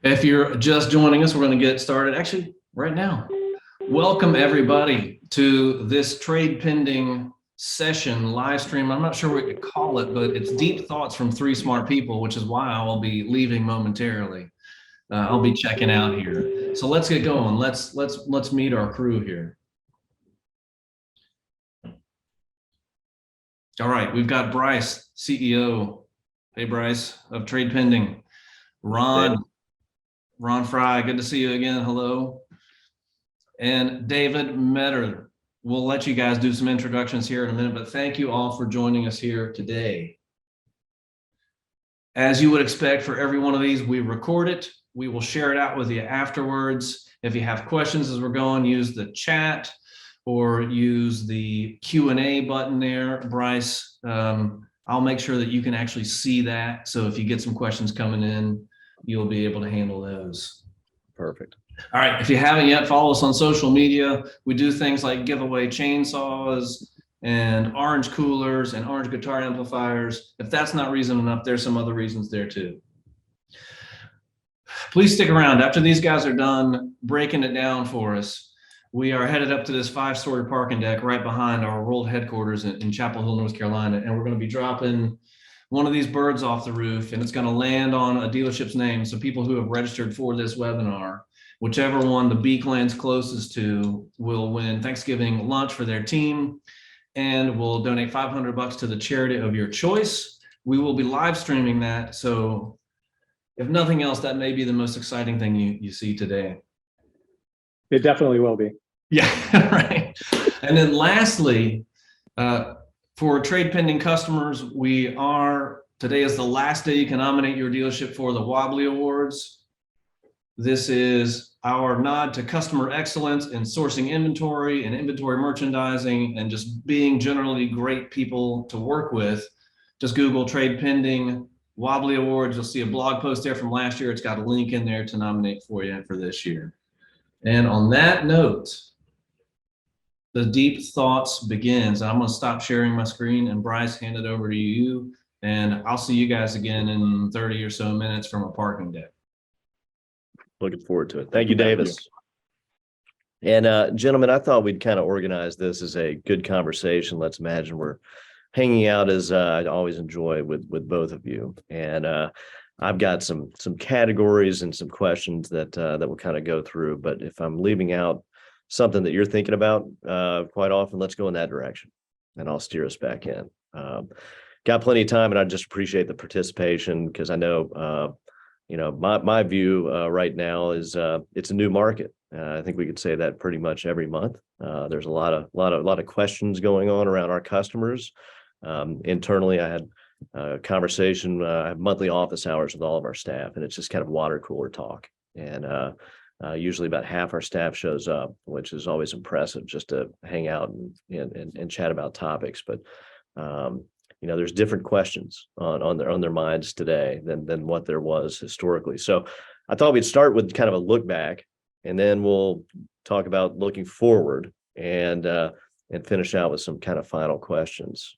If you're just joining us, we're going to get started actually right now. Welcome everybody to this trade pending session live stream. I'm not sure what you call it, but it's deep thoughts from three smart people, which is why I'll be leaving momentarily. I'll be checking out here. So let's get going. Let's meet our crew here. All right, we've got Brice, CEO. Hey Brice of TradePending. Ron Frey, good to see you again. Hello. And David Metter. We'll let you guys do some introductions here in a minute, but thank you all for joining us here today. As you would expect for every one of these, we record it. We will share it out with you afterwards. If you have questions as we're going, use the chat or use the Q&A button there. Brice, I'll make sure that you can actually see that. So if you get some questions coming in, you'll be able to handle those. Perfect. All right, if you haven't yet, follow us on social media. We do things like give away chainsaws and orange coolers and orange guitar amplifiers. If that's not reason enough, there's some other reasons there too. Please stick around. After these guys are done breaking it down for us, we are headed up to this 5-story parking deck right behind our world headquarters in Chapel Hill, North Carolina, and we're going to be dropping one of these birds off the roof, and it's going to land on a dealership's name. So people who have registered for this webinar, whichever one the beak lands closest to, will win Thanksgiving lunch for their team, and we'll donate $500 to the charity of your choice. We will be live streaming that, so if nothing else, that may be the most exciting thing you see today. It definitely will be. Yeah, right. And then lastly, for trade pending customers, today is the last day you can nominate your dealership for the Wobbly Awards. This is our nod to customer excellence in sourcing inventory and inventory merchandising and just being generally great people to work with. Just Google Trade Pending Wobbly Awards. You'll see a blog post there from last year. It's got a link in there to nominate for you for this year. And on that note, the deep thoughts begins. I'm going to stop sharing my screen and Brice, hand it over to you. And I'll see you guys again in 30 or so minutes from a parking deck. Looking forward to it. Thank you, Davis. And gentlemen, I thought we'd kind of organize this as a good conversation. Let's imagine we're hanging out, as I always enjoy with both of you. And I've got some categories and some questions that we'll kind of go through. But if I'm leaving out something that you're thinking about quite often, let's go in that direction, and I'll steer us back in. Got plenty of time, and I just appreciate the participation because I know. My view right now is it's a new market. I think we could say that pretty much every month. There's a lot of questions going on around our customers. Internally, I had a conversation. I have monthly office hours with all of our staff, and it's just kind of water cooler talk. And usually about half our staff shows up, which is always impressive, just to hang out and chat about topics. But there's different questions on their minds today than what there was historically. So I thought we'd start with kind of a look back, and then we'll talk about looking forward and finish out with some kind of final questions.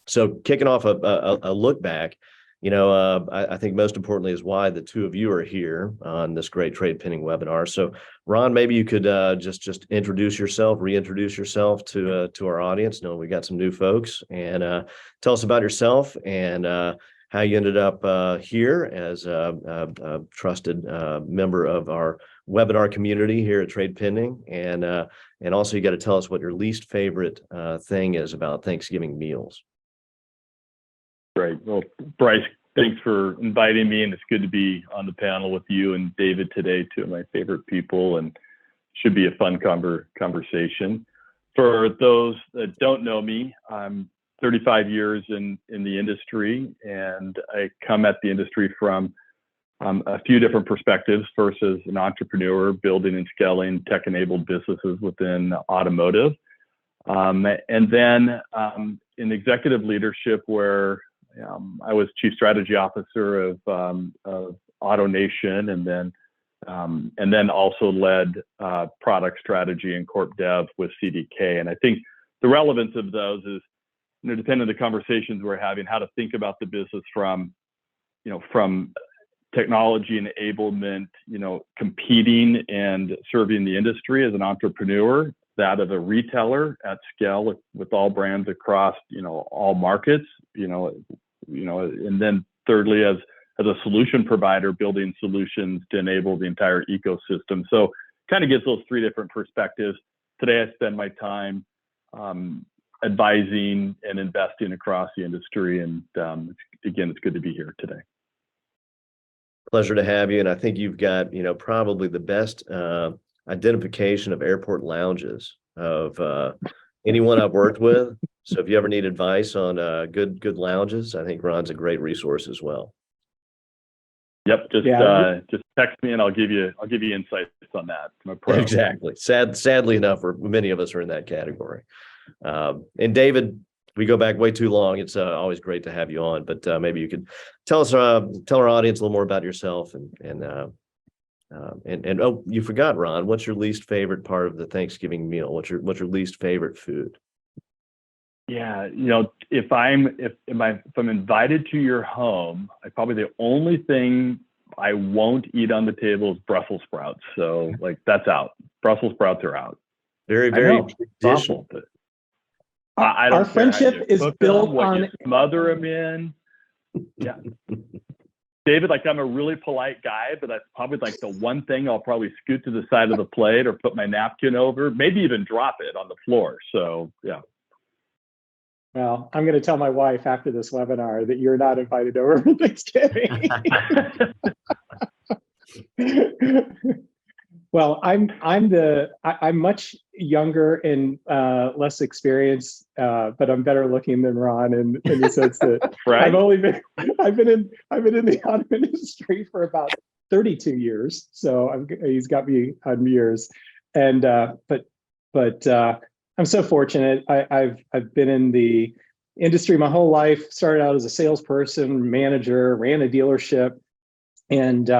So kicking off a look back, I think most importantly is why the two of you are here on this great trade pending webinar. So Ron, maybe you could just reintroduce yourself to our audience. We got some new folks, and tell us about yourself and how you ended up here as a trusted member of our webinar community here at Trade Pending, and also you got to tell us what your least favorite thing is about Thanksgiving meals. Great. Well, Brice, thanks for inviting me, and it's good to be on the panel with you and David today, two of my favorite people, and should be a fun conversation. For those that don't know me, I'm 35 years in the industry, and I come at the industry from a few different perspectives. First, as an entrepreneur building and scaling tech-enabled businesses within automotive, and then in executive leadership where I was chief strategy officer of AutoNation, and then also led product strategy and corp dev with CDK. And I think the relevance of those is, depending on the conversations we're having, how to think about the business from technology enablement, competing and serving the industry as an entrepreneur, that of a retailer at scale with all brands across, all markets, and then thirdly, as a solution provider, building solutions to enable the entire ecosystem. So kind of gives those three different perspectives. Today, I spend my time advising and investing across the industry. And again, it's good to be here today. Pleasure to have you. And I think you've got, probably the best identification of airport lounges of anyone I've worked with. So if you ever need advice on good lounges, I think Ron's a great resource as well. Yep, just text me and I'll give you insights on that. I'm a pro. Exactly. Sadly enough, many of us are in that category. And David, we go back way too long. It's always great to have you on, but maybe you could tell our audience a little more about yourself and oh, you forgot, Ron. What's your least favorite part of the Thanksgiving meal? What's your least favorite food? Yeah, if I'm invited to your home, probably the only thing I won't eat on the table is Brussels sprouts. So that's out. Brussels sprouts are out. Very, very traditional. I don't Our friendship is built on smother them in. Yeah. David, I'm a really polite guy, but that's probably the one thing I'll probably scoot to the side of the plate or put my napkin over, maybe even drop it on the floor. So, yeah. Well, I'm going to tell my wife after this webinar that you're not invited over for Thanksgiving. Well, I'm much younger and less experienced, but I'm better looking than Ron in the sense that right. I've been in the auto industry for about 32 years. So he's got me on years, and but I'm so fortunate. I've been in the industry my whole life. Started out as a salesperson, manager, ran a dealership, and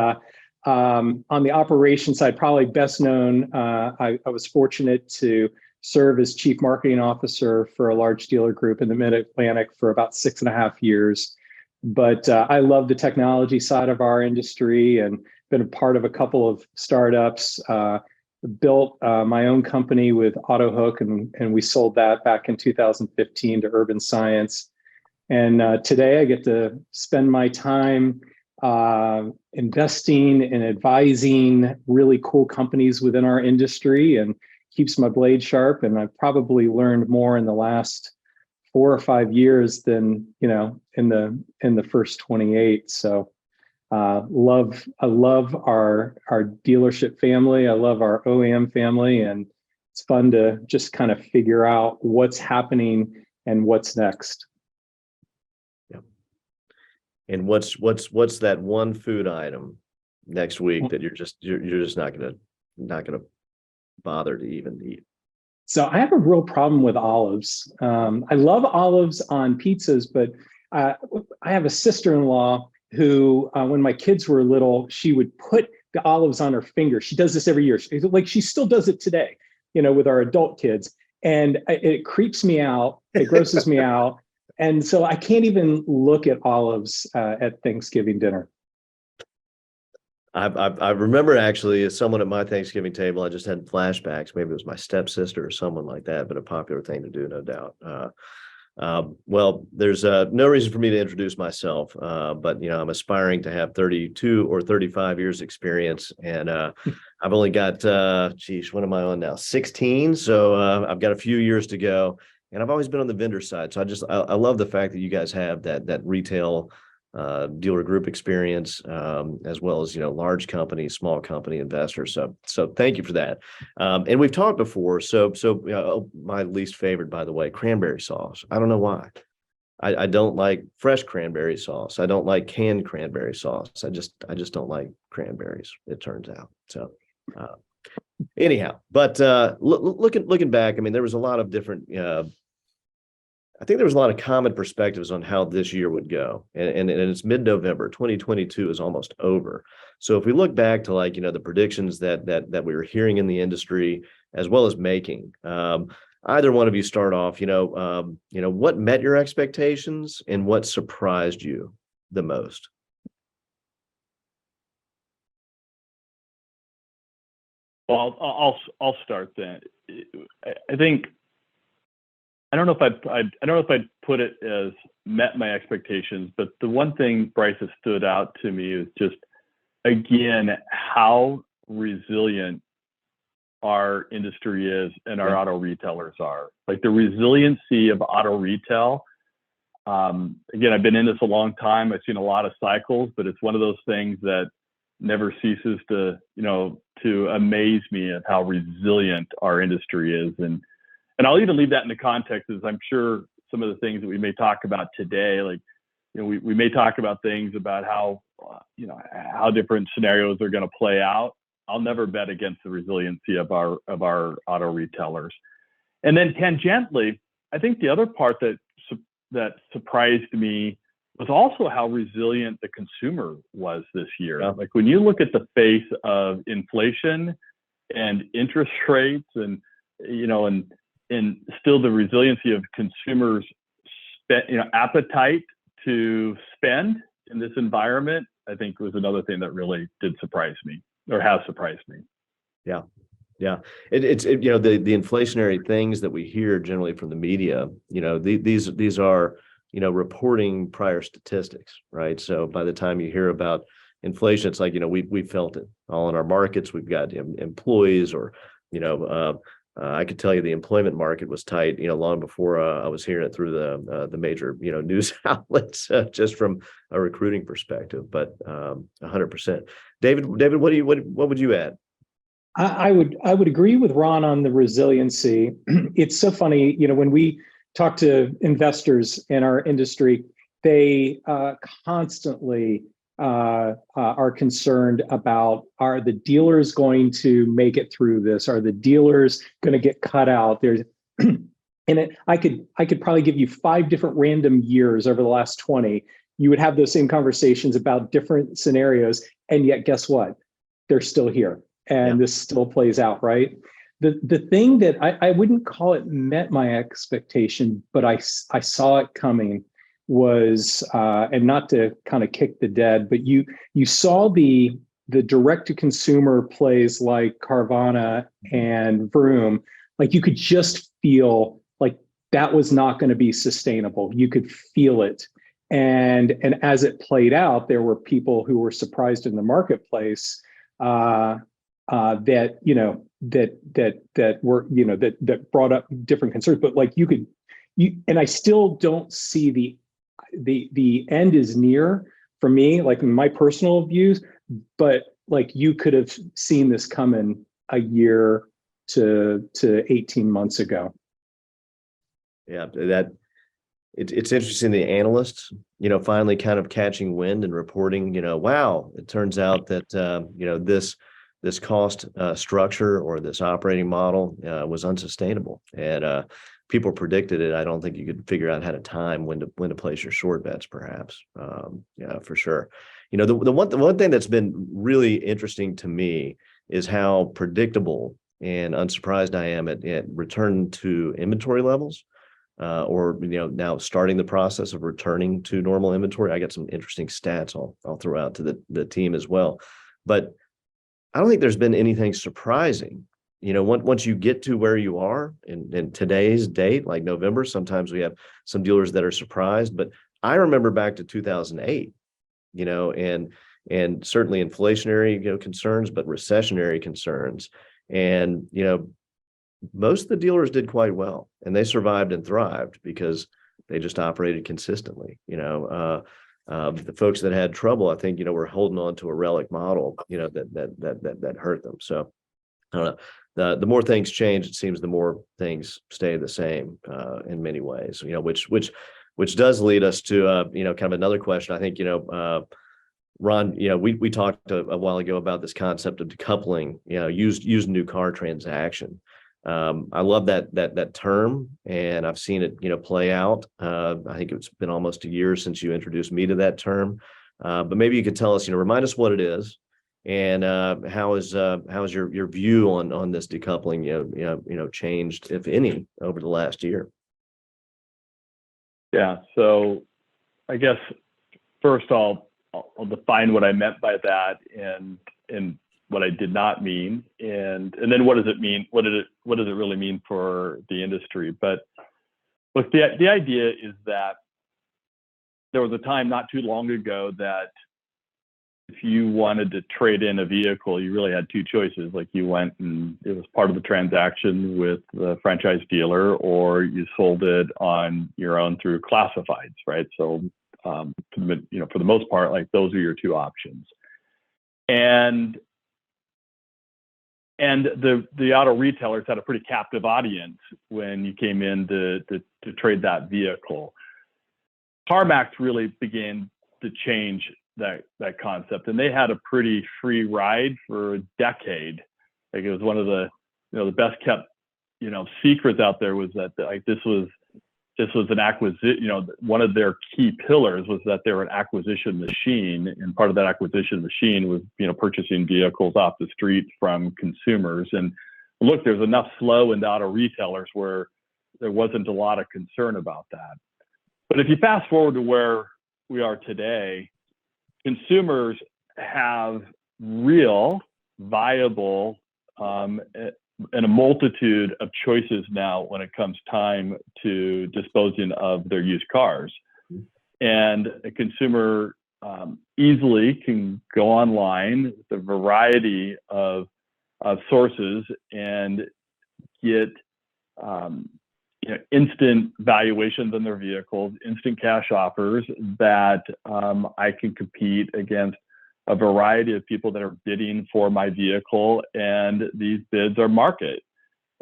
on the operations side, probably best known, I was fortunate to serve as chief marketing officer for a large dealer group in the Mid-Atlantic for about 6.5 years. But I love the technology side of our industry and been a part of a couple of startups. Built my own company with AutoHook, and we sold that back in 2015 to Urban Science. And today I get to spend my time investing and advising really cool companies within our industry, and keeps my blade sharp. And I've probably learned more in the last 4 or 5 years than in the first 28. So I love our dealership family. I love our OEM family, and it's fun to just kind of figure out what's happening and what's next. Yeah. And what's that one food item next week that you're just not gonna bother to even eat? So I have a real problem with olives. I love olives on pizzas, but I have a sister-in-law who, when my kids were little, she would put the olives on her finger. She does this every year. She still does it today, with our adult kids. And it creeps me out. It grosses me out. And so I can't even look at olives at Thanksgiving dinner. I remember actually as someone at my Thanksgiving table, I just had flashbacks. Maybe it was my stepsister or someone like that, but a popular thing to do, no doubt. Well, there's no reason for me to introduce myself, but I'm aspiring to have 32 or 35 years experience, and I've only got what am I on now? 16. So I've got a few years to go, and I've always been on the vendor side. So I love the fact that you guys have that retail dealer group experience, as well as large company, small company investors. So thank you for that. And we've talked before. So my least favorite, by the way, cranberry sauce. I don't know why. I don't like fresh cranberry sauce. I don't like canned cranberry sauce. I just don't like cranberries, it turns out. So anyhow, but looking back, I mean, there was a lot of different I think there was a lot of common perspectives on how this year would go, and it's mid-November. 2022 is almost over. So if we look back to the predictions that we were hearing in the industry as well as making, either one of you start off. What met your expectations and what surprised you the most? Well, I'll start then. I think I don't know if I'd put it as met my expectations, but the one thing, Brice, has stood out to me is just, again, how resilient our industry is and our auto retailers are. Like the resiliency of auto retail. Again, I've been in this a long time. I've seen a lot of cycles, but it's one of those things that never ceases to, to amaze me at how resilient our industry is. And I'll even leave that in the context, as I'm sure some of the things that we may talk about today, like, we may talk about things about how, how different scenarios are going to play out. I'll never bet against the resiliency of our auto retailers. And then tangentially, I think the other part that surprised me was also how resilient the consumer was this year. Yeah. Like when you look at the face of inflation and interest rates and still the resiliency of consumers' appetite to spend in this environment, I think was another thing that really did surprise me, or has surprised me. Yeah. Yeah. It's the inflationary things that we hear generally from the media, these are, reporting prior statistics, right? So by the time you hear about inflation, it's like, we felt it all in our markets. We've got employees, or, I could tell you the employment market was tight, long before I was hearing it through the major, news outlets, just from a recruiting perspective. But 100%. David, what would you add? I would agree with Ron on the resiliency. It's so funny, when we talk to investors in our industry, they constantly are concerned about, are the dealers going to make it through this? Are the dealers going to get cut out? I could probably give you 5 different random years over the last 20. You would have those same conversations about different scenarios, and yet guess what? They're still here, and this still plays out, right? The thing that I wouldn't call it met my expectation, but I saw it coming, was and not to kind of kick the dead, but you saw the direct to consumer plays like Carvana and Vroom, like you could just feel like that was not going to be sustainable. You could feel it. And as it played out, there were people who were surprised in the marketplace that brought up different concerns. But like and I still don't see the end is near for me, like in my personal views, but like you could have seen this coming a year to 18 months ago. Yeah, it's interesting. The analysts, finally kind of catching wind and reporting, wow, it turns out that, this cost structure or this operating model was unsustainable, and people predicted it. I don't think you could figure out how to time when to place your short bets, perhaps. Yeah, for sure. The one thing that's been really interesting to me is how predictable and unsurprised I am at return to inventory levels. Or now starting the process of returning to normal inventory. I got some interesting stats I'll throw out to the team as well, but I don't think there's been anything surprising. Once you get to where you are in today's date, like November, sometimes we have some dealers that are surprised. But I remember back to 2008, and certainly inflationary concerns, but recessionary concerns, and most of the dealers did quite well, and they survived and thrived because they just operated consistently. The folks that had trouble, I think, were holding on to a relic model, that hurt them. So I don't know. The more things change, it seems the more things stay the same in many ways. Which does lead us to kind of another question. I think Ron, we talked a while ago about this concept of decoupling, used new car transaction. I love that term, and I've seen it, play out. I think it's been almost a year since you introduced me to that term. But maybe you could tell us, remind us what it is, and how is your view on this decoupling, changed, if any, over the last year? Yeah. So I guess first I'll define what I meant by that, and what I did not mean, and then what does it mean? What does it really mean for the industry? But look, the idea is that there was a time not too long ago that if you wanted to trade in a vehicle, you really had two choices. Like you went and it was part of the transaction with the franchise dealer, or you sold it on your own through classifieds, right? So, for the most part, like those are your two options. And the auto retailers had a pretty captive audience when you came in to trade that vehicle. CarMax really began to change that concept, and they had a pretty free ride for a decade. Like it was one of the the best kept secrets out there was that like this was an acquisition. One of their key pillars was that they were an acquisition machine, and part of that acquisition machine was purchasing vehicles off the street from consumers. And look, there's enough flow into auto retailers where there wasn't a lot of concern about that. But if you fast forward to where we are today, consumers have real, viable, and a multitude of choices now when it comes time to disposing of their used cars. And a consumer easily can go online with a variety of sources and get instant valuations on their vehicles, instant cash offers that I can compete against a variety of people that are bidding for my vehicle, and these bids are market.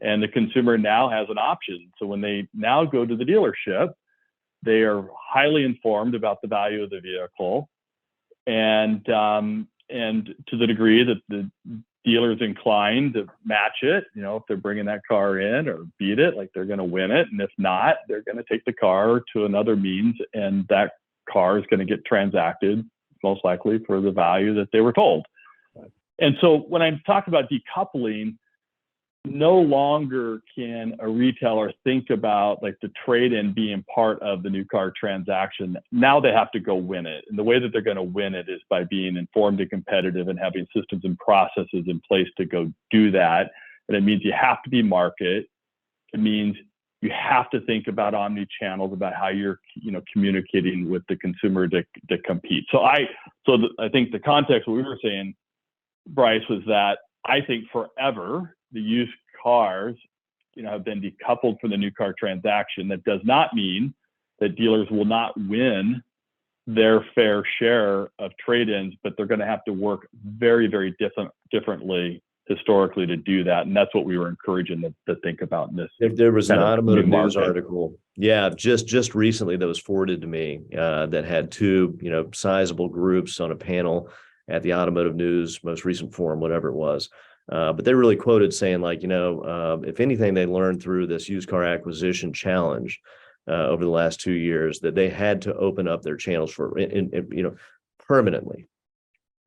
And the consumer now has an option. So when they now go to the dealership, they are highly informed about the value of the vehicle, and to the degree that the dealer is inclined to match it, if they're bringing that car in or beat it, like they're going to win it. And if not, they're going to take the car to another means, and that car is going to get transacted most likely for the value that they were told. And so when I talk about decoupling, no longer can a retailer think about like the trade-in being part of the new car transaction. Now they have to go win it. And the way that they're going to win it is by being informed and competitive and having systems and processes in place to go do that. And it means you have to be market. It means you have to think about omni-channels, about how you're communicating with the consumer to compete. So I think the context what we were saying, Brice, was that I think forever the used cars have been decoupled from the new car transaction. That does not mean that dealers will not win their fair share of trade-ins, but they're going to have to work very, very differently historically to do that. And that's what we were encouraging to think about in this. There was an automotive news article, just recently that was forwarded to me that had two, sizable groups on a panel at the Automotive News most recent forum, whatever it was. But they really quoted saying like, if anything they learned through this used car acquisition challenge over the last 2 years, that they had to open up their channels for, permanently.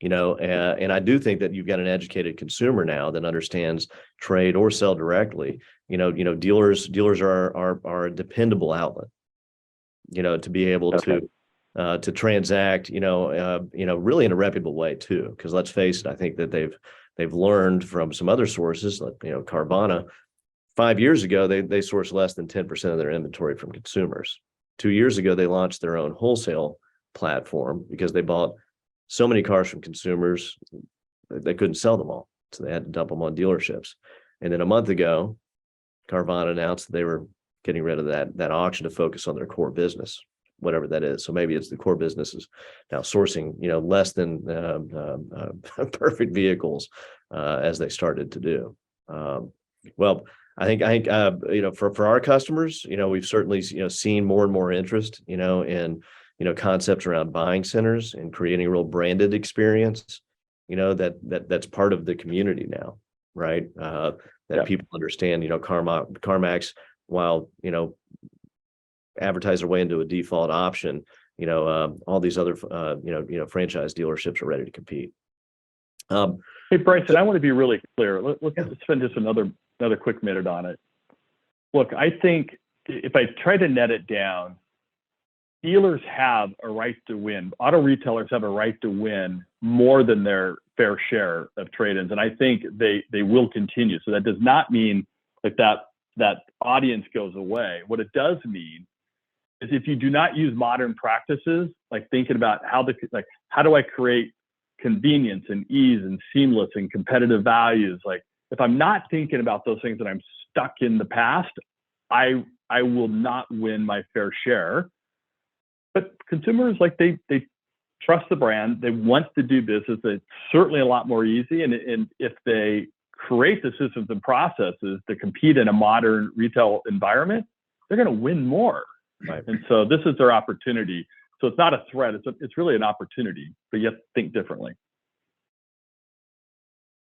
And I do think that you've got an educated consumer now that understands trade or sell directly. Dealers are a dependable outlet. To be able to transact. Really in a reputable way too. Because let's face it, I think that they've learned from some other sources, like Carvana. 5 years ago, they sourced less than 10% of their inventory from consumers. 2 years ago, they launched their own wholesale platform because they bought so many cars from consumers, they couldn't sell them all. So they had to dump them on dealerships. And then a month ago, Carvana announced that they were getting rid of that auction to focus on their core business, whatever that is. So maybe it's the core business is now sourcing, less than perfect vehicles as they started to do. Well, I think for our customers, we've certainly seen more and more interest, in concepts around buying centers and creating a real branded experience, that's part of the community now, right? People understand, CarMax, while advertise their way into a default option, all these other franchise dealerships are ready to compete. Hey, Bryson, I want to be really clear. Let's spend just another quick minute on it. Look, I think if I try to net it down, dealers have a right to win. Auto retailers have a right to win more than their fair share of trade-ins, and I think they will continue. So that does not mean like that audience goes away. What it does mean is if you do not use modern practices, like thinking about how do I create convenience and ease and seamless and competitive values, like if I'm not thinking about those things and I'm stuck in the past, I will not win my fair share. But consumers, like they trust the brand, they want to do business. It's certainly a lot more easy, and if they create the systems and processes to compete in a modern retail environment, they're going to win more. Right. And so this is their opportunity. So it's not a threat. It's really an opportunity, but you have to think differently.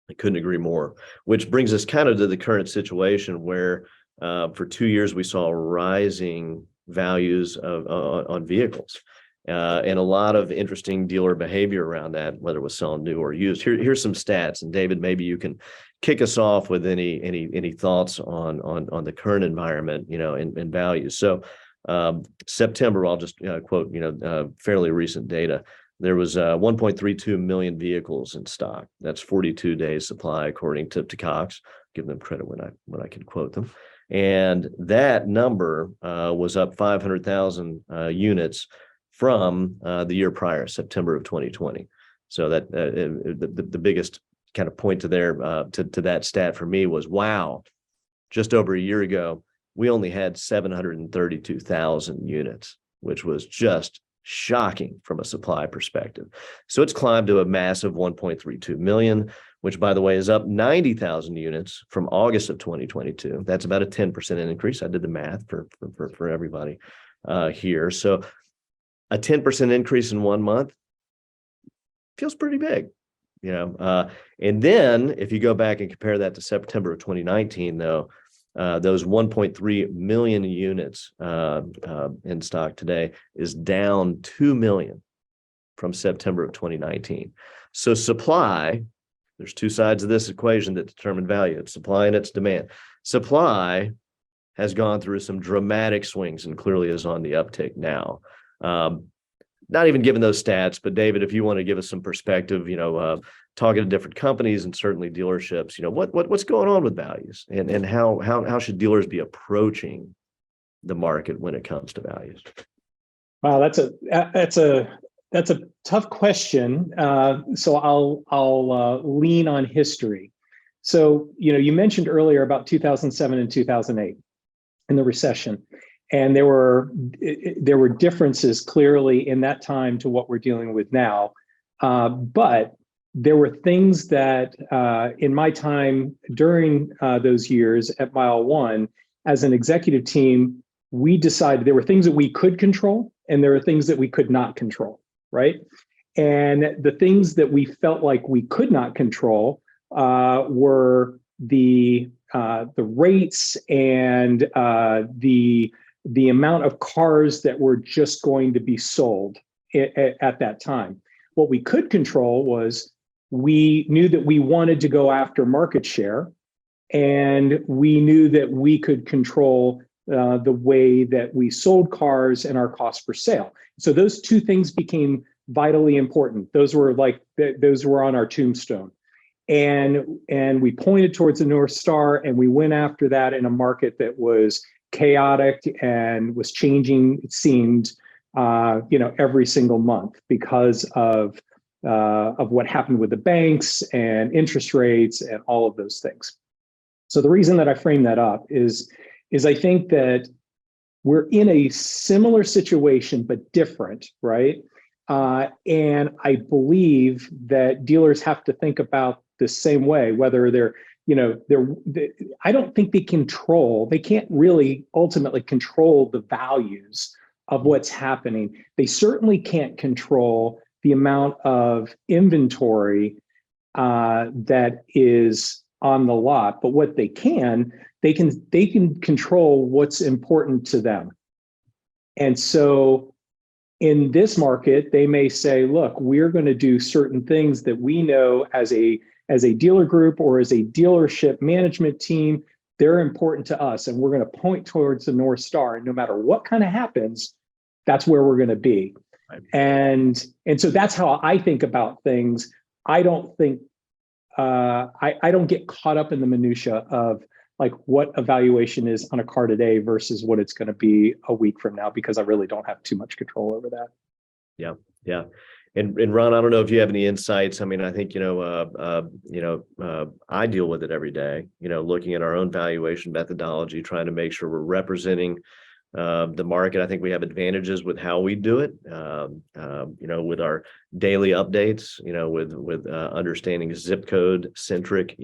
I couldn't agree more, which brings us kind of to the current situation where for 2 years we saw rising values on vehicles. And a lot of interesting dealer behavior around that, whether it was selling new or used. Here's some stats, and David, maybe you can kick us off with any thoughts on the current environment, and values. So September, I'll just quote, fairly recent data. There was 1.32 million vehicles in stock. That's 42 days supply, according to Cox. Give them credit when I can quote them. And that number was up 500,000 units from the year prior, September of 2020. So that the biggest kind of point to that stat for me was, wow, just over a year ago, we only had 732,000 units, which was just shocking from a supply perspective. So it's climbed to a massive 1.32 million, which, by the way, is up 90,000 units from August of 2022. That's about a 10% increase. I did the math for everybody here. So a 10% increase in 1 month feels pretty big, and then if you go back and compare that to September of 2019, though, those 1.3 million units in stock today is down 2 million from September of 2019. So supply, there's two sides of this equation that determine value. It's supply and it's demand. Supply has gone through some dramatic swings and clearly is on the uptick now. Not even given those stats, but David, if you want to give us some perspective, talking to different companies and certainly dealerships, what's going on with values and how should dealers be approaching the market when it comes to values? Wow, that's a tough question. So I'll lean on history. So you mentioned earlier about 2007 and 2008 and the recession. And there were differences clearly in that time to what we're dealing with now. But there were things that in my time during those years at Mile One, as an executive team, we decided there were things that we could control and there are things that we could not control, right? And the things that we felt like we could not control were the rates and the amount of cars that were just going to be sold at that time. What we could control was we knew that we wanted to go after market share, and we knew that we could control the way that we sold cars and our cost per sale. So those two things became vitally important. Those were on our tombstone. And we pointed towards the North Star, and we went after that in a market that was chaotic and was changing, it seemed, every single month because of what happened with the banks and interest rates and all of those things. So the reason that I frame that up is I think that we're in a similar situation but different, right? And I believe that dealers have to think about the same way, whether I don't think they can't really ultimately control the values of what's happening. They certainly can't control the amount of inventory that is on the lot, but what they can control what's important to them. And so in this market, they may say, look, we're going to do certain things that we know as a dealer group or as a dealership management team, they're important to us. And we're going to point towards the North Star. And no matter what kind of happens, that's where we're going to be. Right. And so that's how I think about things. I don't think I don't get caught up in the minutia of like what a valuation is on a car today versus what it's going to be a week from now, because I really don't have too much control over that. Yeah, yeah. And Ron, I don't know if you have any insights. I mean, I think, I deal with it every day, looking at our own valuation methodology, trying to make sure we're representing the market. I think we have advantages with how we do it, with our daily updates, with understanding zip code centric,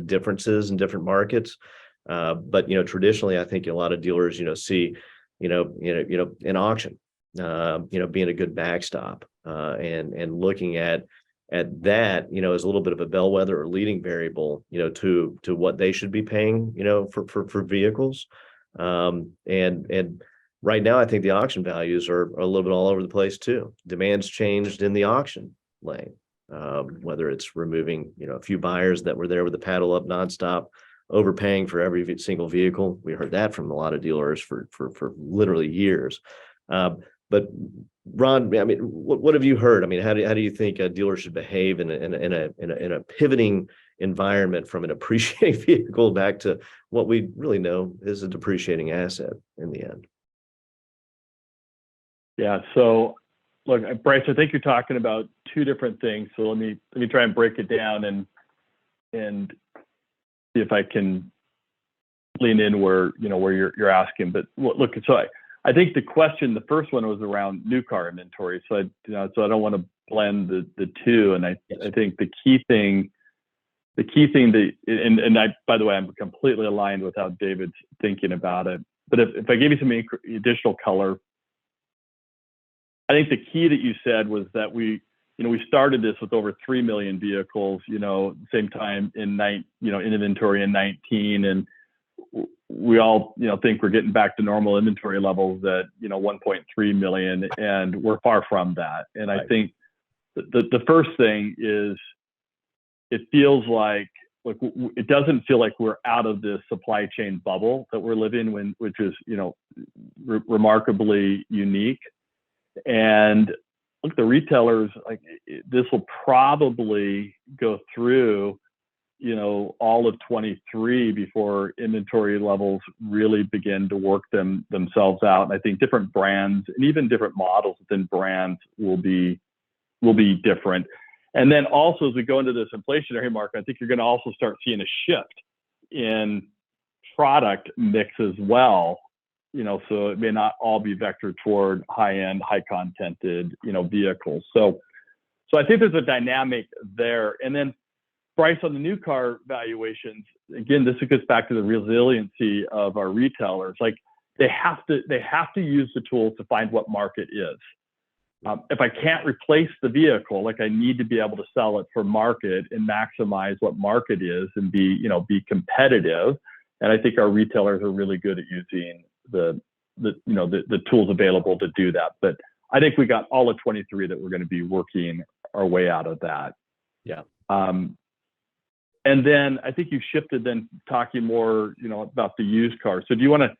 differences in different markets. But traditionally, I think a lot of dealers, see, an auction, being a good backstop, and looking at that, as a little bit of a bellwether or leading variable, to what they should be paying, for vehicles. And right now, I think the auction values are a little bit all over the place too. Demand's changed in the auction lane, whether it's removing, a few buyers that were there with the paddle up nonstop, overpaying for every single vehicle. We heard that from a lot of dealers for literally years. But Ron, I mean, what have you heard? I mean, how do you think a dealer should behave in a pivoting environment from an appreciating vehicle back to what we really know is a depreciating asset in the end? Yeah. So look, Brice, I think you're talking about two different things. So let me try and break it down and see if I can lean in where you're asking. But look, so I think the question, the first one was around new car inventory. So I don't want to blend the two. And I think the key thing that, and I, by the way, I'm completely aligned with how David's thinking about it. But if I give you some additional color, I think the key that you said was that we started this with over 3 million vehicles, same time in inventory in 19, and we all, think we're getting back to normal inventory levels at, 1.3 million, and we're far from that. And right. I think the first thing is, it feels like it doesn't feel like we're out of this supply chain bubble that we're living in, which is, remarkably unique. And look, the retailers, like, this will probably go through, all of 23 before inventory levels really begin to work themselves out. And I think different brands and even different models within brands will be different. And then also, as we go into this inflationary market, I think you're going to also start seeing a shift in product mix as well. So it may not all be vectored toward high-end, high-contented, vehicles. So I think there's a dynamic there. And then, Brice, on the new car valuations, again, this gets back to the resiliency of our retailers. Like, they have to use the tools to find what market is. If I can't replace the vehicle, like, I need to be able to sell it for market and maximize what market is and be competitive. And I think our retailers are really good at using the tools available to do that. But I think we got all of 23 that we're going to be working our way out of that. Yeah. And then I think you shifted then talking more, about the used car. So do you want to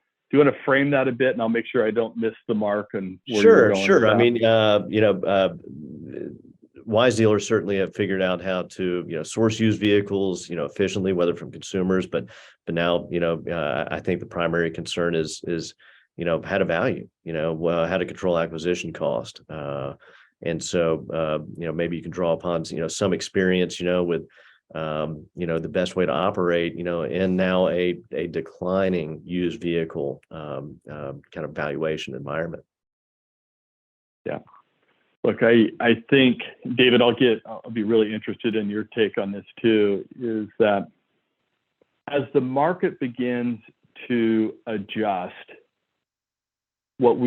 frame that a bit, and I'll make sure I don't miss the mark and where you're going with that? I mean, wise dealers certainly have figured out how to, source used vehicles, efficiently, whether from consumers, but now, I think the primary concern is, how to value, how to control acquisition cost. And so, maybe you can draw upon, some experience, with, the best way to operate, in now a declining used vehicle, kind of valuation environment. Yeah. Look, I think, David, I'll be really interested in your take on this too, is that as the market begins to adjust, what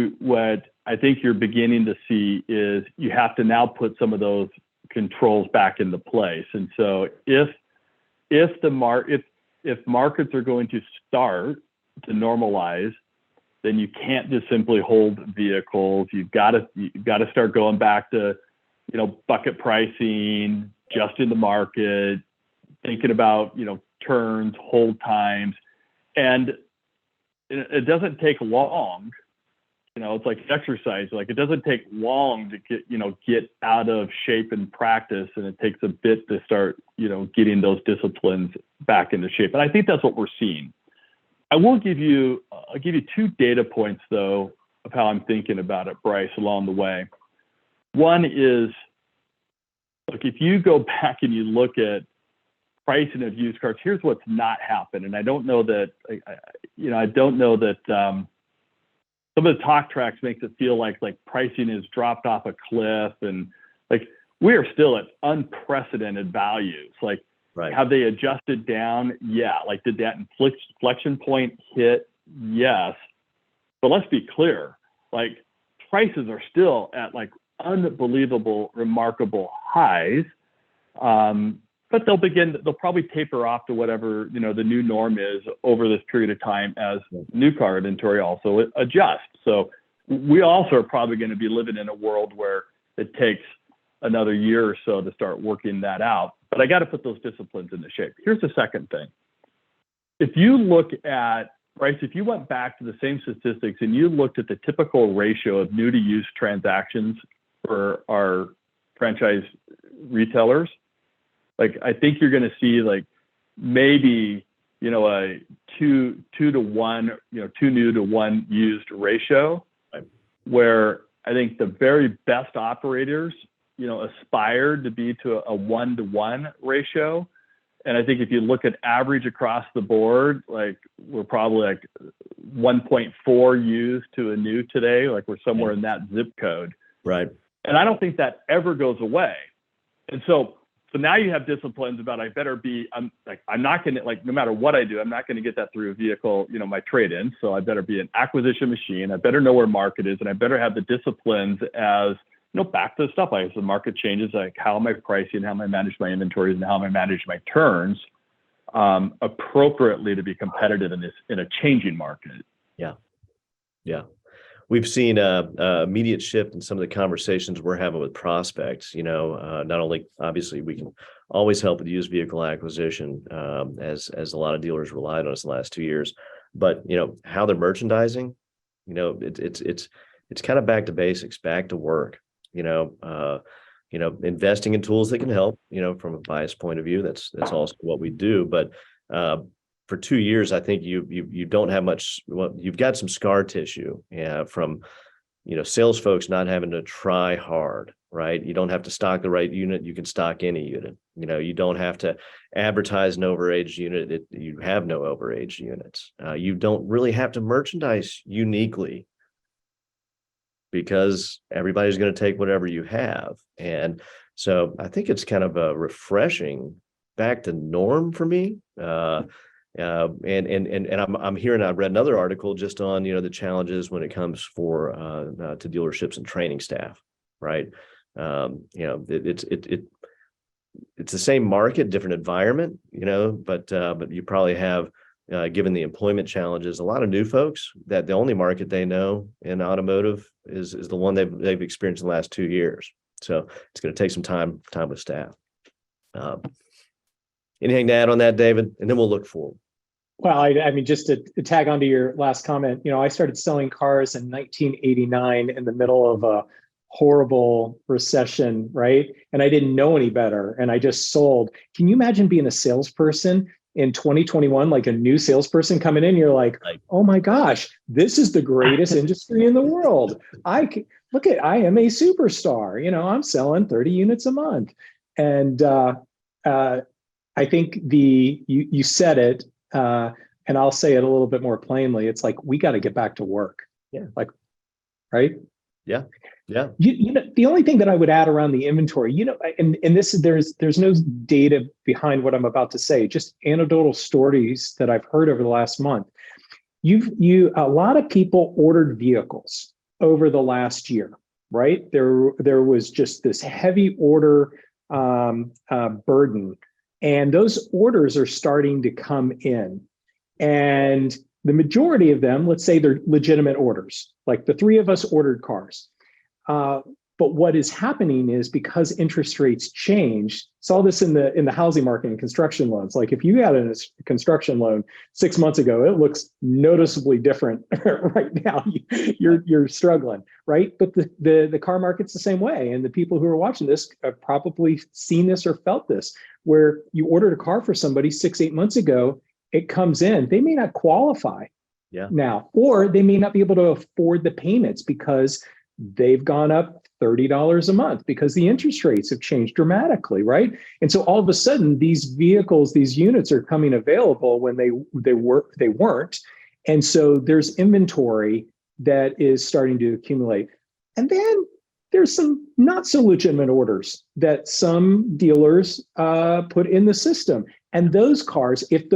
I think you're beginning to see is you have to now put some of those controls back into place. And so if markets are going to start to normalize, then you can't just simply hold vehicles. You've got to start going back to, bucket pricing, just in the market, thinking about, turns, hold times. And it doesn't take long it's like exercise. Like it doesn't take long to get out of shape in practice, and it takes a bit to start, getting those disciplines back into shape. And I think that's what we're seeing. I'll give you 2 data points though of how I'm thinking about it, Brice, along the way. One is, look, if you go back and you look at pricing of used cars, here's what's not happened. And I don't know that, some of the talk tracks makes it feel like pricing has dropped off a cliff, and like we are still at unprecedented values. Like, Right. Have they adjusted down? Yeah. Like, did that inflection point hit? Yes. But let's be clear, like prices are still at like unbelievable, remarkable highs. But they'll probably taper off to whatever, the new norm is over this period of time as new car inventory also adjusts. So we also are probably going to be living in a world where it takes another year or so to start working that out. But I got to put those disciplines into shape. Here's the second thing. If you look at, Brice, if you went back to the same statistics and you looked at the typical ratio of new to used transactions for our franchise retailers, like I think you're going to see like maybe a 2 to 1, 2 new to 1 used ratio, right, where I think the very best operators aspired to be to a 1 to 1 ratio. And I think if you look at average across the board, like we're probably like 1.4 used to a new today, like we're somewhere in that zip code. Right. And I don't think that ever goes away. And so now you have disciplines about I'm not going to, like, no matter what I do, I'm not going to get that through a vehicle, my trade-in. So I better be an acquisition machine. I better know where market is, and I better have the disciplines as, back to the stuff. Like as the market changes, like how am I pricing, how am I manage my inventories, and how am I manage my turns appropriately to be competitive in a changing market. Yeah. Yeah. We've seen a immediate shift in some of the conversations we're having with prospects. Not only obviously we can always help with used vehicle acquisition, as a lot of dealers relied on us the last 2 years, but how they're merchandising, it's kind of back to basics, back to work. Investing in tools that can help. From a bias point of view, that's also what we do. But for 2 years, I think you don't have much. Well, you've got some scar tissue, from sales folks not having to try hard, right? You don't have to stock the right unit. You can stock any unit. You don't have to advertise an overaged unit. You have no overaged units. You don't really have to merchandise uniquely because everybody's going to take whatever you have. And so I think it's kind of a refreshing back to norm for me. And I'm hearing, I've read another article just on, the challenges when it comes to dealerships and training staff, right? It's the same market, different environment, but you probably have, given the employment challenges, a lot of new folks that the only market they know in automotive is the one they've experienced in the last 2 years. So it's going to take some time with staff. Anything to add on that, David? And then we'll look forward. Well, I mean, just to tag onto your last comment, I started selling cars in 1989 in the middle of a horrible recession, right? And I didn't know any better, and I just sold. Can you imagine being a salesperson in 2021, like a new salesperson coming in? You're like, oh my gosh, this is the greatest industry in the world. I am a superstar. I'm selling 30 units a month, and I think you said it, and I'll say it a little bit more plainly. It's like, we got to get back to work. Yeah. Like, right? Yeah. Yeah. The only thing that I would add around the inventory, and this is, there's no data behind what I'm about to say, just anecdotal stories that I've heard over the last month. A lot of people ordered vehicles over the last year, right? There was just this heavy order burden. And those orders are starting to come in. And the majority of them, let's say they're legitimate orders, like the 3 of us ordered cars. But But what is happening is because interest rates changed, saw this in the housing market and construction loans. Like if you had a construction loan 6 months ago, it looks noticeably different right now. You're struggling, right? But the car market's the same way. And the people who are watching this have probably seen this or felt this, where you ordered a car for somebody 6-8 months ago, it comes in, they may not qualify now, or they may not be able to afford the payments because they've gone up $30 a month because the interest rates have changed dramatically, right? And so all of a sudden, these vehicles, these units are coming available when they weren't. And so there's inventory that is starting to accumulate. And then there's some not so legitimate orders that some dealers put in the system. And those cars, if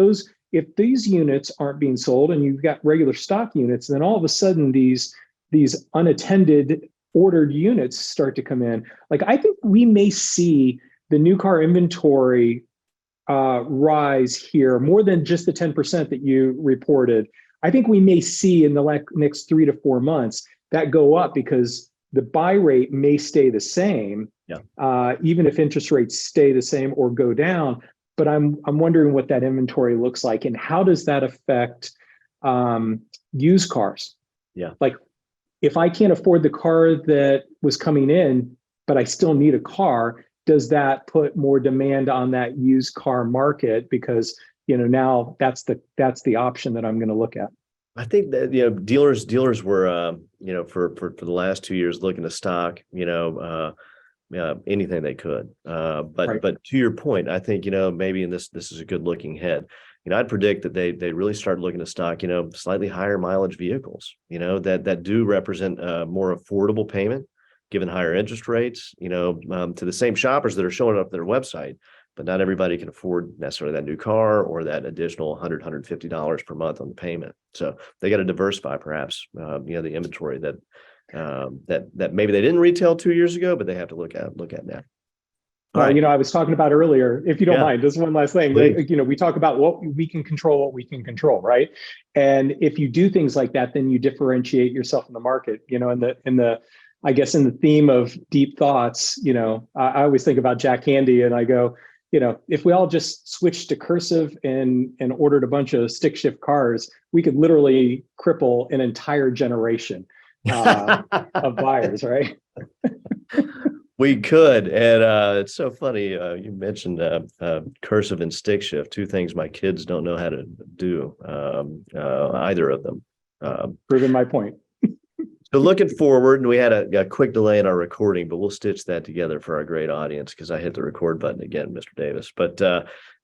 these units aren't being sold and you've got regular stock units, then all of a sudden these unattended ordered units start to come in. Like I think we may see the new car inventory rise here more than just the 10% that you reported. I think we may see in the next 3 to 4 months that go up because the buy rate may stay the same, even if interest rates stay the same or go down. But I'm wondering what that inventory looks like and how does that affect used cars? Yeah, like if I can't afford the car that was coming in, but I still need a car, does that put more demand on that used car market? Because, now that's the option that I'm going to look at. I think that, dealers were, for the last 2 years looking to stock, anything they could. But to your point, I think, maybe this is a good looking ahead. I'd predict that they really start looking to stock, slightly higher mileage vehicles, that do represent a more affordable payment, given higher interest rates, to the same shoppers that are showing up their website. But not everybody can afford necessarily that new car or that additional $100, $150 per month on the payment. So they got to diversify, perhaps, the inventory that maybe they didn't retail 2 years ago, but they have to look at now. I was talking about earlier, if you don't mind, just one last thing. We talk about what we can control, right? And if you do things like that, then you differentiate yourself in the market. I guess in the theme of deep thoughts, I always think about Jack Handy, and I go, if we all just switched to cursive and ordered a bunch of stick shift cars, we could literally cripple an entire generation of buyers, right? We could, and it's so funny. You mentioned cursive and stick shift, two things my kids don't know how to do, either of them. Proving my point. So looking forward, and we had a quick delay in our recording, but we'll stitch that together for our great audience because I hit the record button again, Mr. Davis. But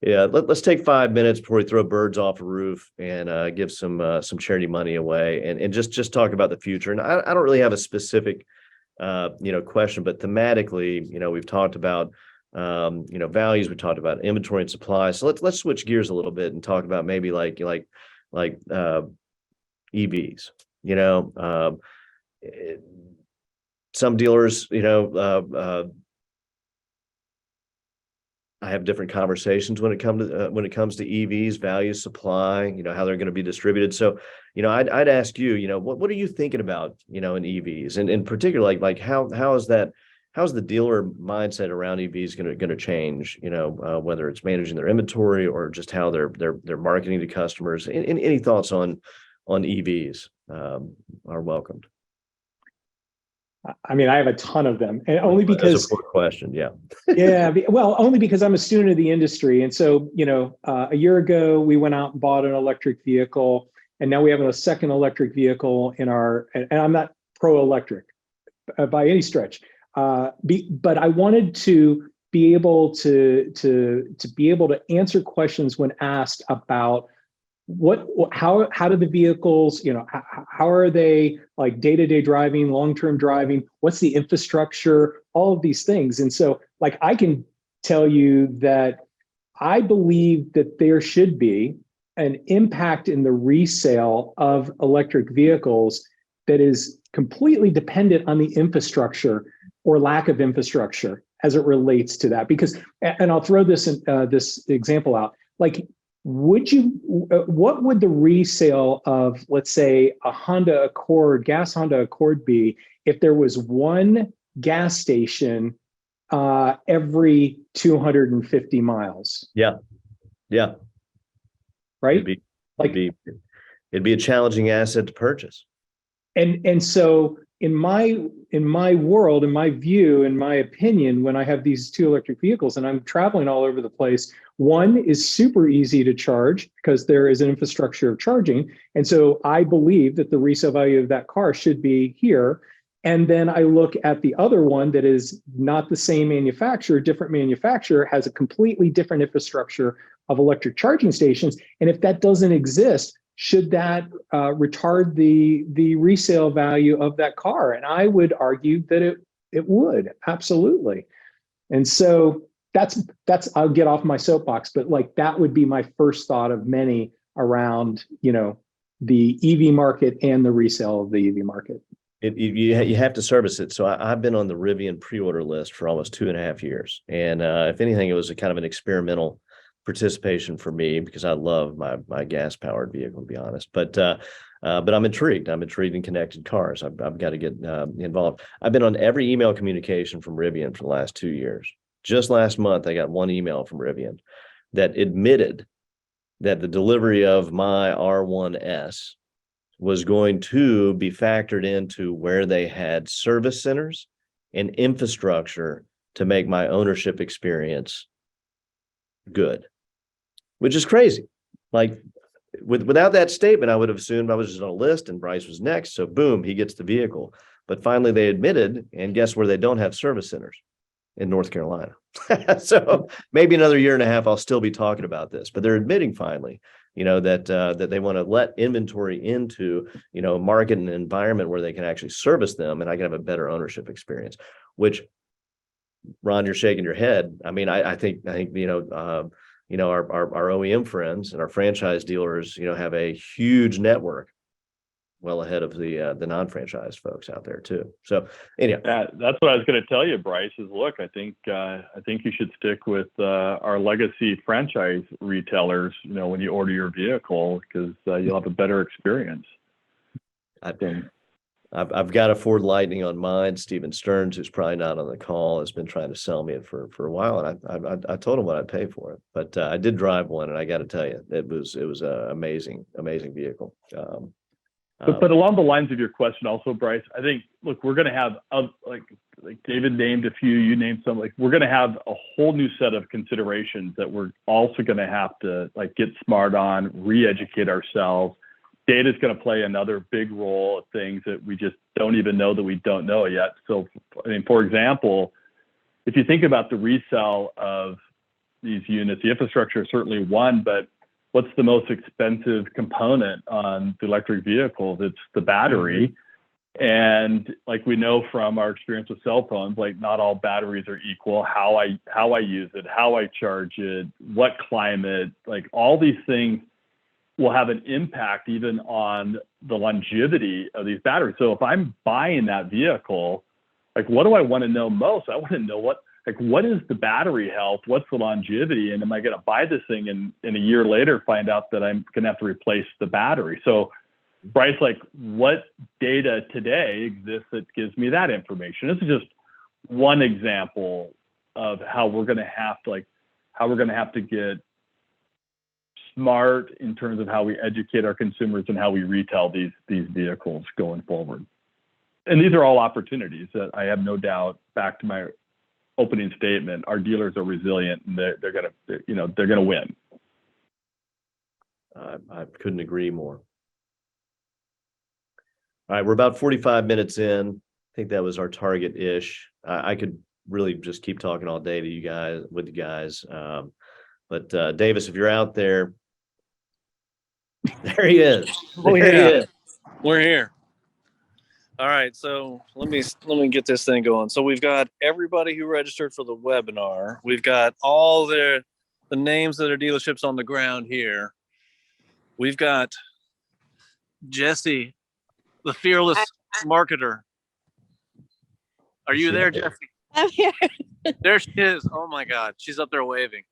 let's take 5 minutes before we throw birds off a roof and give some charity money away, and just talk about the future. And I don't really have a specific question, but thematically, we've talked about values, we talked about inventory and supply. So let's switch gears a little bit and talk about maybe like EVs. Some dealers, I have different conversations when it comes to EVs, value, supply, how they're going to be distributed. So, I'd ask you, what are you thinking about, in EVs, and in particular, like how's the dealer mindset around EVs going to change, whether it's managing their inventory or just how they're marketing to customers. Any thoughts on EVs are welcomed. I mean, I have a ton of them, and only because that's a poor question. Yeah. Well, only because I'm a student of the industry. And so, a year ago, we went out and bought an electric vehicle, and now we have a second electric vehicle in and I'm not pro-electric by any stretch. But I wanted to be able to be able to answer questions when asked about how do the vehicles, how are they, like, day-to-day driving, long-term driving, what's the infrastructure, all of these things. And so, like, I can tell you that I believe that there should be an impact in the resale of electric vehicles that is completely dependent on the infrastructure or lack of infrastructure as it relates to that. Because, and I'll throw this example out, like, what would the resale of, let's say, a Honda Accord, gas Honda Accord be if there was one gas station every 250 miles, Yeah. Yeah. right? It'd be a challenging asset to purchase. And so in my world, in my view, in my opinion, when I have these two electric vehicles and I'm traveling all over the place, one is super easy to charge because there is an infrastructure of charging. And so I believe that the resale value of that car should be here. And then I look at the other one that is not the same manufacturer, different manufacturer, has a completely different infrastructure of electric charging stations. And if that doesn't exist, should that retard the resale value of that car? And I would argue that it would, absolutely. And so that's I'll get off my soapbox, but like that would be my first thought of many around, the EV market and the resale of the EV market. You have to service it. So I've been on the Rivian pre-order list for almost 2.5 years. And if anything, it was a kind of an experimental participation for me because I love my gas powered vehicle, to be honest. But I'm intrigued. I'm intrigued in connected cars. I've got to get involved. I've been on every email communication from Rivian for the last 2 years. Just last month, I got one email from Rivian that admitted that the delivery of my R1S was going to be factored into where they had service centers and infrastructure to make my ownership experience good, which is crazy. Like without that statement, I would have assumed I was just on a list and Brice was next. So boom, he gets the vehicle. But finally they admitted, and guess where they don't have service centers? In North Carolina. So maybe another year and a half, I'll still be talking about this, but they're admitting finally, that they want to let inventory into, a market and an environment where they can actually service them. And I can have a better ownership experience, which Ron, you're shaking your head. I mean, I think, our OEM friends and our franchise dealers, have a huge network well ahead of the non-franchised folks out there too. So anyhow, that's what I was going to tell you, Brice. Is look, I think you should stick with our legacy franchise retailers. When you order your vehicle, because you'll have a better experience. I've got a Ford Lightning on mine. Steven Stearns, who's probably not on the call, has been trying to sell me it for a while, and I told him what I'd pay for it. But I did drive one, and I got to tell you, it was an amazing vehicle. But along the lines of your question, also, Brice, I think, look, we're going to have like David named a few, you named some. Like we're going to have a whole new set of considerations that we're also going to have to get smart on, re-educate ourselves. Data is going to play another big role of things that we just don't even know that we don't know yet. So, I mean, for example, if you think about the resale of these units, the infrastructure is certainly one, but what's the most expensive component on the electric vehicles? It's the battery. And like we know from our experience with cell phones, not all batteries are equal. How I use it, how I charge it, what climate, all these things will have an impact even on the longevity of these batteries. So if I'm buying that vehicle, what do I want to know most? I want to know what is the battery health? What's the longevity? And am I going to buy this thing and a year later find out that I'm going to have to replace the battery? So Brice, what data today exists that gives me that information? This is just one example of how we're going to have to get smart in terms of how we educate our consumers and how we retail these vehicles going forward. And these are all opportunities that I have no doubt, back to my opening statement, our dealers are resilient and they're gonna win. I couldn't agree more. All right, we're about 45 minutes in. I think that was our target-ish. I could really just keep talking all day with you guys. But Davis, if you're out there, there he is. Oh, yeah. We're here. All right, so let me get this thing going. So we've got everybody who registered for the webinar. We've got all the names of their dealerships on the ground here. We've got Jesse, the fearless marketer. Are you there, Jesse? I'm here. There she is. Oh my God, she's up there waving.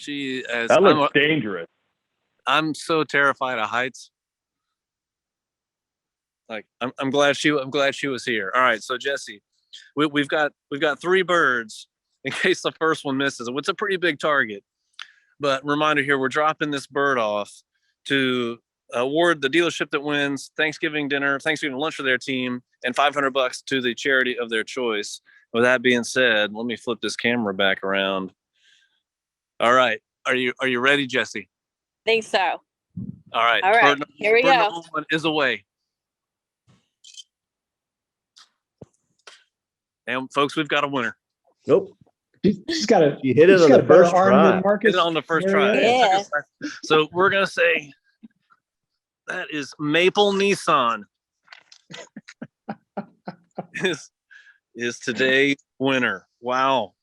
That looks dangerous. I'm so terrified of heights. I'm glad she was here. All right, so Jesse, we've got 3 birds in case the first one misses. It's a pretty big target. But reminder here, we're dropping this bird off to award the dealership that wins Thanksgiving dinner, Thanksgiving lunch for their team, and $500 to the charity of their choice. With that being said, let me flip this camera back around. All right, are you ready, Jesse? Think so. All right, All right, here we bird go. number 1 is away. And folks, we've got a winner. Nope. She's got a. You hit it she's on got the a better first arm try. than Marcus. Hit it on the first try. Marietta. Yeah. So we're gonna say that is Maple Nissan is today's winner. Wow.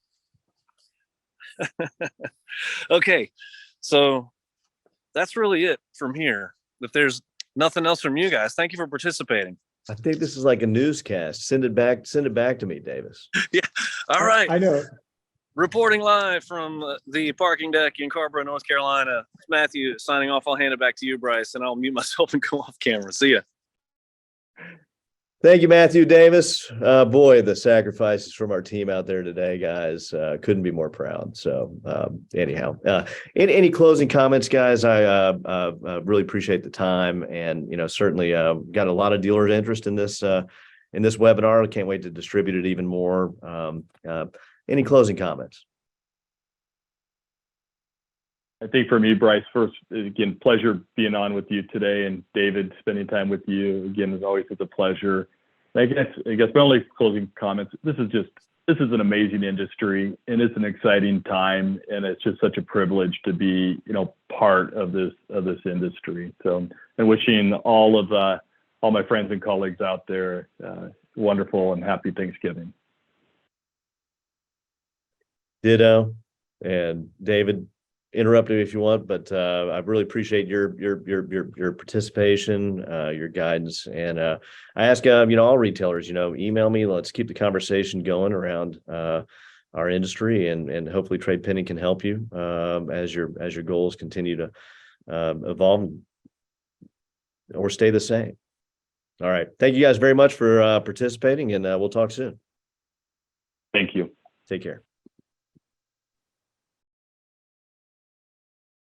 Okay, so that's really it from here. If there's nothing else from you guys, thank you for participating. I think this is like a newscast. Send it back to me, Davis. All right, I know. reporting live from the parking deck in Carborough, North Carolina. It's Matthew signing off. I'll hand it back to you, Brice, and I'll mute myself and go off camera. See ya. Thank you, Matthew Davis. Boy, the sacrifices from our team out there today, guys. Couldn't be more proud. So anyhow, any closing comments, guys? I really appreciate the time, and certainly got a lot of dealer interest in this webinar. I can't wait to distribute it even more. Any closing comments? I think for me, Brice, first, again, pleasure being on with you today, and David, spending time with you again as always, it's a pleasure. I guess my only closing comments. This is an amazing industry, and it's an exciting time, and it's just such a privilege to be part of this industry. So, and wishing all my friends and colleagues out there wonderful and happy Thanksgiving. Ditto. And David, interrupt me if you want, but I really appreciate your participation, your guidance, and I ask all retailers, email me. Let's keep the conversation going around our industry, and hopefully TradePending can help you as your goals continue to evolve or stay the same. All right, thank you guys very much for participating, and we'll talk soon. Thank you. Take care.